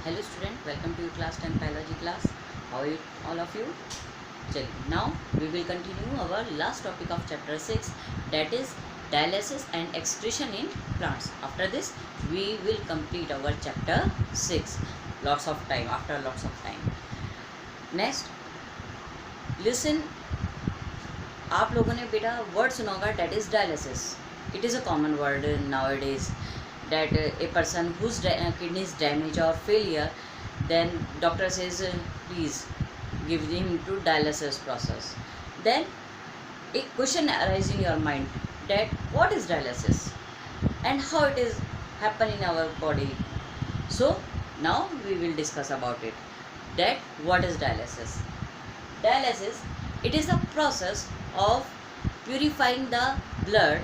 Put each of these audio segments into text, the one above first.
Hello student, welcome to your class 10 biology class. How are you all of you? Now we will continue our last topic of chapter 6, that is dialysis and excretion in plants. After this we will complete our chapter 6 after lots of time. Next, listen, आप लोगों ने बेटा word सुना होगा, that is dialysis. It is a common word nowadays, that a person whose kidney is damaged or failure, then doctor says please give him to dialysis process. Then a question arises in your mind, that what is dialysis and how it is happen in our body. So now we will discuss about it, that what is dialysis. Dialysis, it is a process of purifying the blood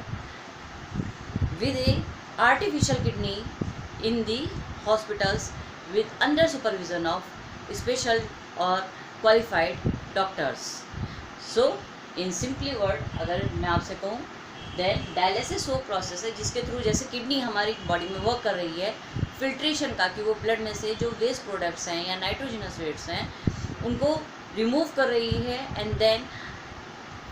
with a artificial kidney in the hospitals with under supervision of special or qualified doctors. So in simply word अगर मैं आपसे कहूँ, then dialysis वो process है जिसके through जैसे kidney हमारी body में वर्क कर रही है फिल्ट्रेशन का, कि वो ब्लड में से जो वेस्ट प्रोडक्ट्स हैं या नाइट्रोजनस वेट्स हैं उनको रिमूव कर रही है, एंड देन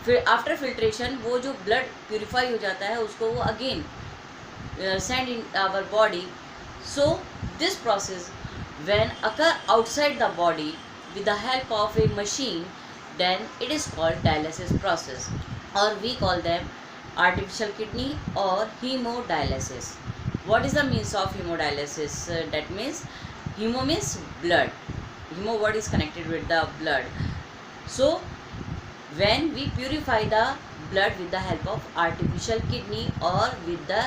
फिर आफ्टर फिल्ट्रेशन वो जो ब्लड प्यूरिफाई हो जाता है उसको वो again send in our body. So this process when occur outside the body with the help of a machine, then it is called dialysis process, or we call them artificial kidney or hemodialysis. What is the means of hemodialysis? That means hemo means blood. Hemo word is connected with the blood. So when we purify the blood with the help of artificial kidney or with the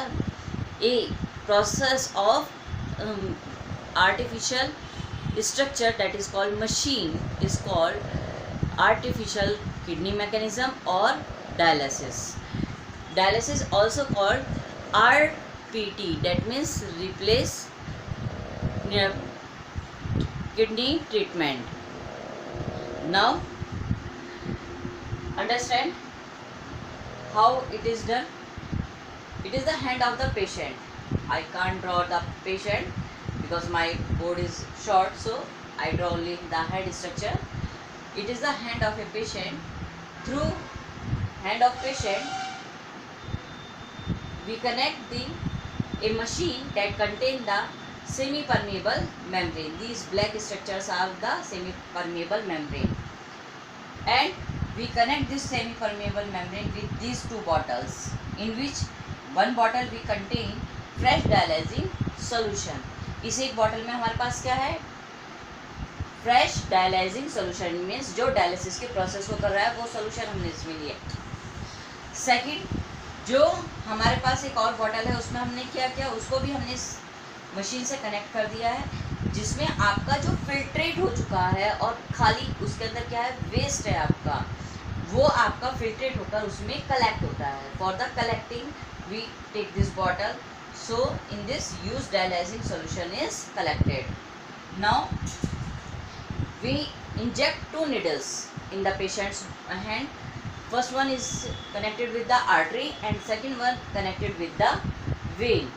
a process of artificial structure, that is called machine, is called artificial kidney mechanism or dialysis. Dialysis also called RPT, that means replace kidney treatment. Now understand how it is done. It is the hand of the patient. I can't draw the patient because my board is short, so I draw only the head structure. It is the hand of a patient. Through hand of patient we connect a machine that contain the semi-permeable membrane. These black structures are the semi-permeable membrane, and we connect this semi-permeable membrane with these two bottles, in which one bottle we contain fresh dialyzing solution. इस एक bottle में हमारे पास क्या है? Fresh dialysing solution, means जो dialysis के process को कर रहा है वो सोल्यूशन हमने इसमें लिया. सेकंड, जो हमारे पास एक और बॉटल है उसमें हमने क्या किया, उसको भी हमने इस मशीन से कनेक्ट कर दिया है, जिसमें आपका जो फिल्ट्रेट हो चुका है और खाली उसके अंदर क्या है, वेस्ट है आपका, वो आपका फिल्ट्रेट होकर उसमें कलेक्ट होता है. For the collecting we take this bottle, so in this used dialyzing solution is collected. Now we inject two needles in the patient's hand. First one is connected with the artery and second one connected with the vein.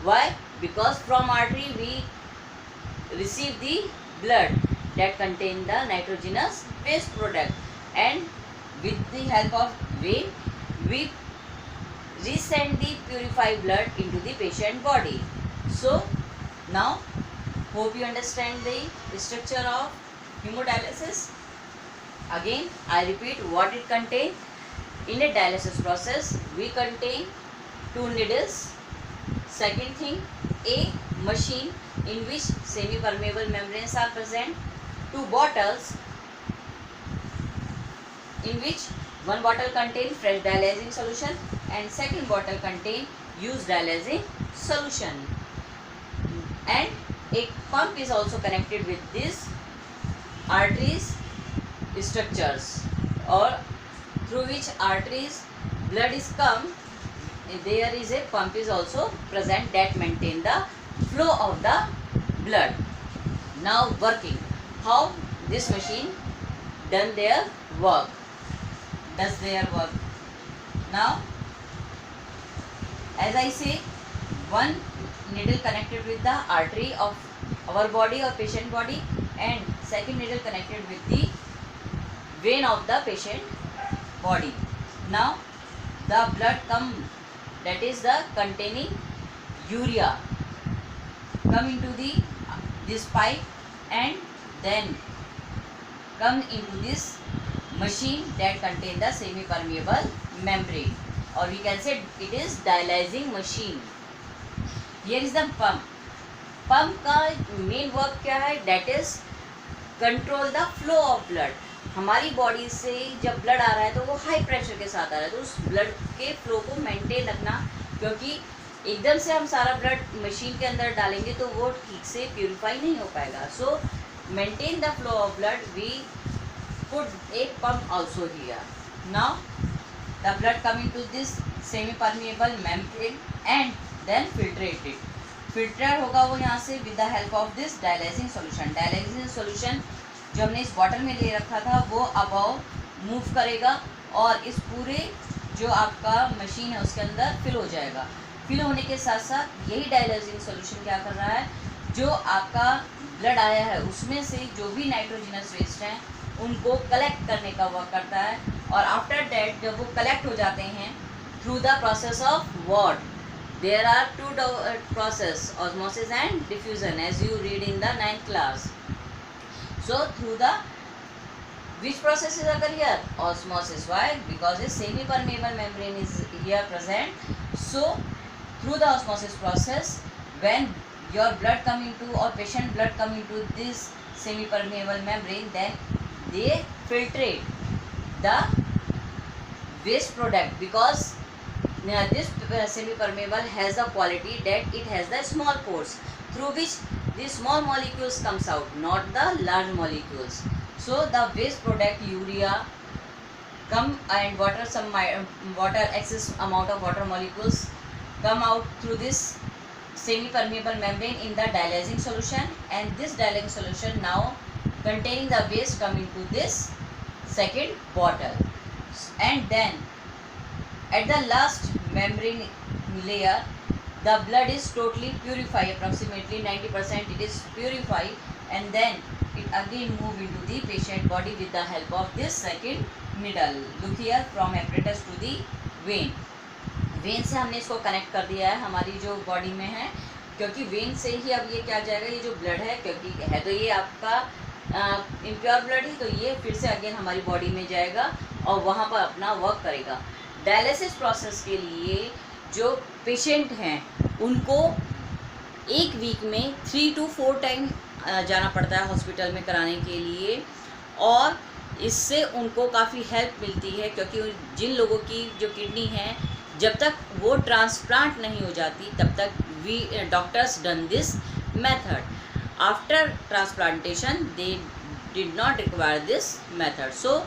Why? Because from artery we receive the blood that contain the nitrogenous waste product, and with the help of vein we resend the purified blood into the patient body. So now hope you understand the structure of hemodialysis. Again I repeat what it contains. In a dialysis process we contain two needles. Second thing, a machine in which semi-permeable membranes are present. Two bottles in which one bottle contains fresh dialyzing solution and second bottle contain used dialyzing solution, and a pump is also connected with these arteries structures, or through which arteries blood is come. There is a pump is also present that maintain the flow of the blood. Now working, how this machine does their work. Now as I say, one needle connected with the artery of our body or patient body, and second needle connected with the vein of the patient body. Now the blood come, that is the containing urea, come into this pipe and then come into this machine that contain the semi permeable membrane, or we can say it is dialyzing machine. Here is the pump. Pump का main work क्या है? That is control the flow of blood. हमारी body से जब blood आ रहा है तो वो हाई प्रेशर के साथ आ रहा है, तो उस ब्लड के फ्लो को मेंटेन रखना, क्योंकि एकदम से हम सारा ब्लड मशीन के अंदर डालेंगे तो वो ठीक से प्यूरिफाई नहीं हो पाएगा. So maintain the flow of blood, we put a pump also here. Now the blood coming to this semi permeable membrane and then filtrated. Filter होगा वो यहाँ से with the help of this dialysing solution. Dialysing solution जो हमने इस bottle में ले रखा था वो अबाव मूव करेगा और इस पूरे जो आपका मशीन है उसके अंदर फिल हो जाएगा. फिल होने के साथ साथ यही डायलाइजिंग सॉल्यूशन क्या कर रहा है, जो आपका ब्लड आया है उसमें से जो भी नाइट्रोजनस वेस्ट हैं उनको कलेक्ट करने का वर्क करता है. और आफ्टर दैट जब वो कलेक्ट हो जाते हैं through the process of what, there are two process, osmosis and diffusion, as you read in the 9th class. So through the which process is occur here? Osmosis. Why? Because a semi permeable membrane is here present. So through the osmosis process, when your blood come into or patient blood come into this semi permeable membrane, then they filtrate the waste product, because this semi-permeable has the quality that it has the small pores through which the small molecules comes out, not the large molecules. So the waste product urea come and water, some water, excess amount of water molecules come out through this semi-permeable membrane in the dialyzing solution, and this dialyzing solution now containing the waste come into this second bottle, and then at the last membrane layer the blood is totally purified, approximately 90% it is purified, and then it again move into the patient body with the help of this second needle. Look here, from apparatus to the vein. When से हमने इसको connect कर दिया है हमारी जो body में है, क्योंकि वेन से ही अब ये क्या जाएगा, ये जो ब्लड है, क्योंकि है तो ये आपका इम्प्योर ब्लड ही, तो ये फिर से अगेन हमारी बॉडी में जाएगा और वहाँ पर अपना वर्क करेगा. डायलिसिस प्रोसेस के लिए जो पेशेंट हैं उनको एक वीक में 3 to 4 टाइम जाना पड़ता है हॉस्पिटल में कराने के लिए, और इससे उनको काफ़ी हेल्प मिलती है, क्योंकि जिन लोगों की जो किडनी है जब तक वो ट्रांसप्लांट नहीं हो जाती तब तक we doctors done this method. After transplantation they did not require this method. So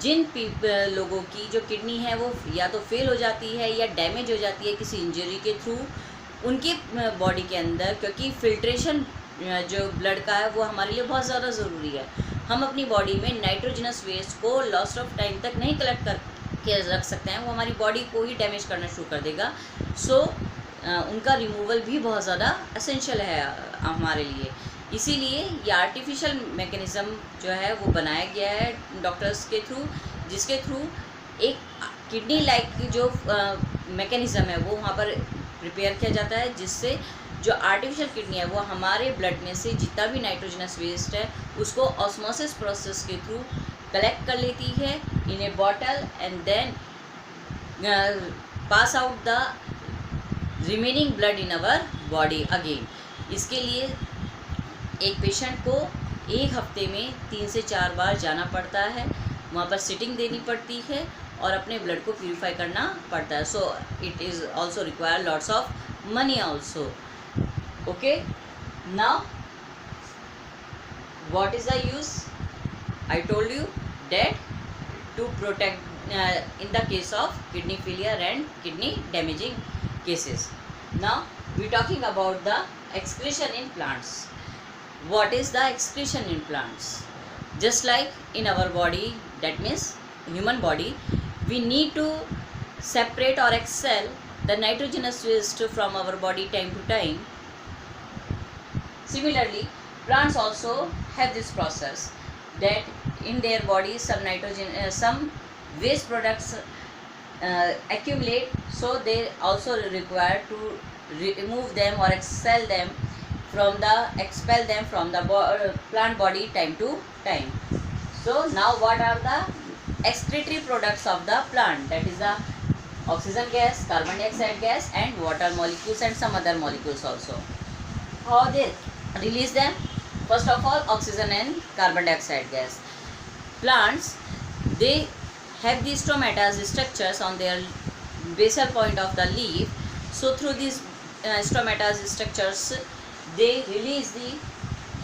जिन लोगों की जो किडनी है वो या तो फेल हो जाती है या डैमेज हो जाती है किसी इंजरी के थ्रू उनके बॉडी के अंदर, क्योंकि फिल्ट्रेशन जो ब्लड का है वो हमारे लिए बहुत ज़्यादा ज़रूरी है. हम अपनी बॉडी में नाइट्रोजनस वेस्ट को लॉस ऑफ टाइम तक नहीं कलेक्ट करके रख सकते हैं, वो हमारी बॉडी को ही डैमेज करना शुरू कर देगा. सो उनका रिमूवल भी बहुत ज़्यादा एसेंशियल है हमारे लिए. इसीलिए ये आर्टिफिशियल मैकेनिज़्म जो है वो बनाया गया है डॉक्टर्स के थ्रू, जिसके थ्रू एक किडनी लाइक जो मैकेनिज़्म है वो वहाँ पर प्रिपेयर किया जाता है, जिससे जो आर्टिफिशियल किडनी है वो हमारे ब्लड में से जितना भी नाइट्रोजनस वेस्ट है उसको ऑस्मोसिस प्रोसेस के थ्रू कलेक्ट कर लेती है in a bottle, and then pass out the remaining blood in our body again. इसके लिए एक पेशेंट को एक हफ्ते में 3 से 4 बार जाना पड़ता है, वहाँ पर सिटिंग देनी पड़ती है और अपने ब्लड को प्यूरिफाई करना पड़ता है. So it is also require lots of money also. Okay, now what is the use? I told you that to protect in the case of kidney failure and kidney damaging cases. Now we talking about the excretion in plants. What is the excretion in plants? Just like in our body, that means human body, we need to separate or expel the nitrogenous waste from our body time to time. Similarly, plants also have this process that in their body some nitrogen, some waste products accumulate, so they also require to remove them or expel them from the plant body time to time. So now what are the excretory products of the plant? That is the oxygen gas, carbon dioxide gas, and water molecules and some other molecules also. How they release them? First of all, oxygen and carbon dioxide gas. Plants, they have these stomata structures on their basal point of the leaf. So through these stomata structures, they release the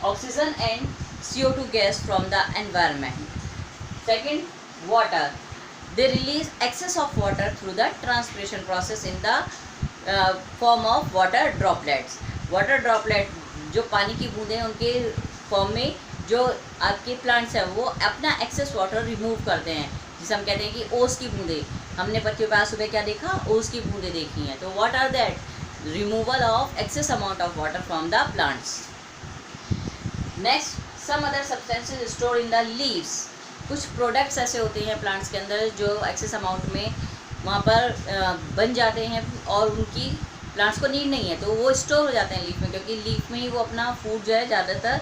oxygen and CO2 gas from the environment. Second, water. They release excess of water through the transpiration process in the form of water droplets. Water droplet जो पानी की बूंदें उनके form में जो आपके plants हैं वो अपना एक्सेस वाटर रिमूव करते हैं, जिसे हम कहते हैं कि ओस की बूंदें. हमने पत्तियों पे आज सुबह क्या देखा? ओस की बूंदें देखी हैं. तो what are that? Removal of excess amount of water from the plants. Next, some other substances store in the leaves. कुछ प्रोडक्ट्स ऐसे होते हैं प्लांट्स के अंदर जो एक्सेस अमाउंट में वहाँ पर बन जाते हैं और उनकी प्लांट्स को नीड नहीं है, तो वो स्टोर हो जाते हैं लीफ में, क्योंकि लीफ में ही वो अपना फूड जो है ज़्यादातर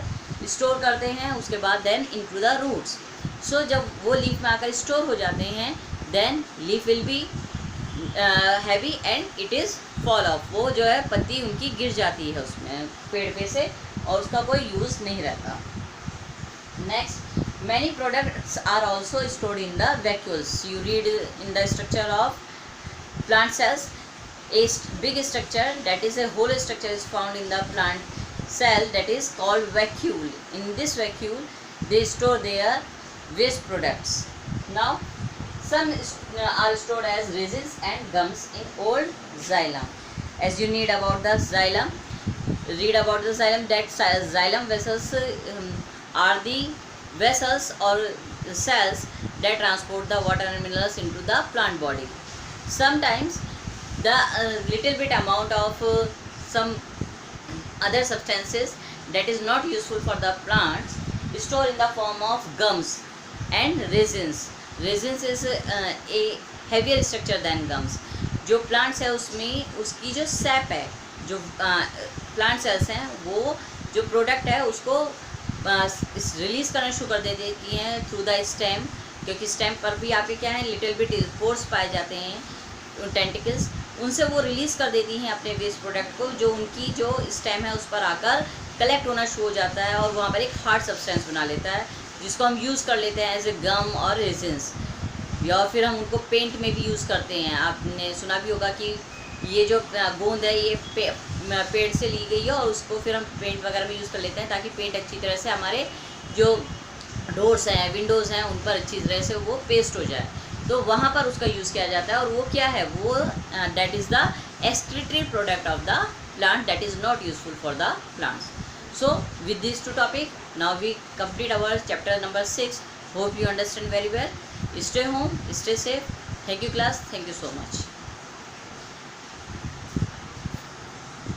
स्टोर करते हैं. उसके बाद then into the roots. So जब वो लीफ में आकर स्टोर हो जाते हैं, then leaf will be heavy and it is fall off. वो जो है पत्ती उनकी गिर जाती है उसमें पेड़ पे से और उसका कोई यूज़ नहीं रहता. Next, many products are also stored in the vacuoles. You read in the structure of plant cells, a big structure, that is a whole structure is found in the plant cell, that is called vacuole. In this vacuole they store their waste products. Now some are stored as resins and gums in old xylem. As you need about the xylem, read about the xylem, that xylem vessels are the vessels or cells that transport the water and minerals into the plant body. Sometimes the little bit amount of some other substances that is not useful for the plants stored in the form of gums and resins. Resins is a heavier structure than gums. जो plants है उसमें उसकी जो sap है, जो plant cells हैं, वो जो product है उसको रिलीज़ करना शुरू कर दे देती हैं थ्रू द स्टेम, क्योंकि स्टेम पर भी आपके क्या है लिटिल बिट पोर्स पाए जाते हैं टेंटिकल्स. उनसे वो रिलीज़ कर देती हैं अपने वेस्ट प्रोडक्ट को, जो उनकी जो स्टेम है उस पर आकर कलेक्ट होना शुरू हो जाता है और वहाँ पर एक हार्ड सब्सटेंस बना लेता है, जिसको हम यूज़ कर लेते हैं एज ए गम और रेजिन्स. या फिर हम उनको पेंट में भी यूज़ करते हैं. आपने सुना भी होगा कि ये जो गोंद है ये पेड़ से ली गई है और उसको फिर हम पेंट वगैरह में यूज़ कर लेते हैं, ताकि पेंट अच्छी तरह से हमारे जो डोर्स हैं, विंडोज़ हैं, उन पर अच्छी तरह से वो पेस्ट हो जाए. तो वहाँ पर उसका यूज़ किया जाता है. और वो क्या है? वो that is the excretory product of the plant that is not useful for the plants. So with these two topics, now we complete our chapter number 6. Hope you understand very well. Stay home, stay safe. Thank you class. Thank you so much.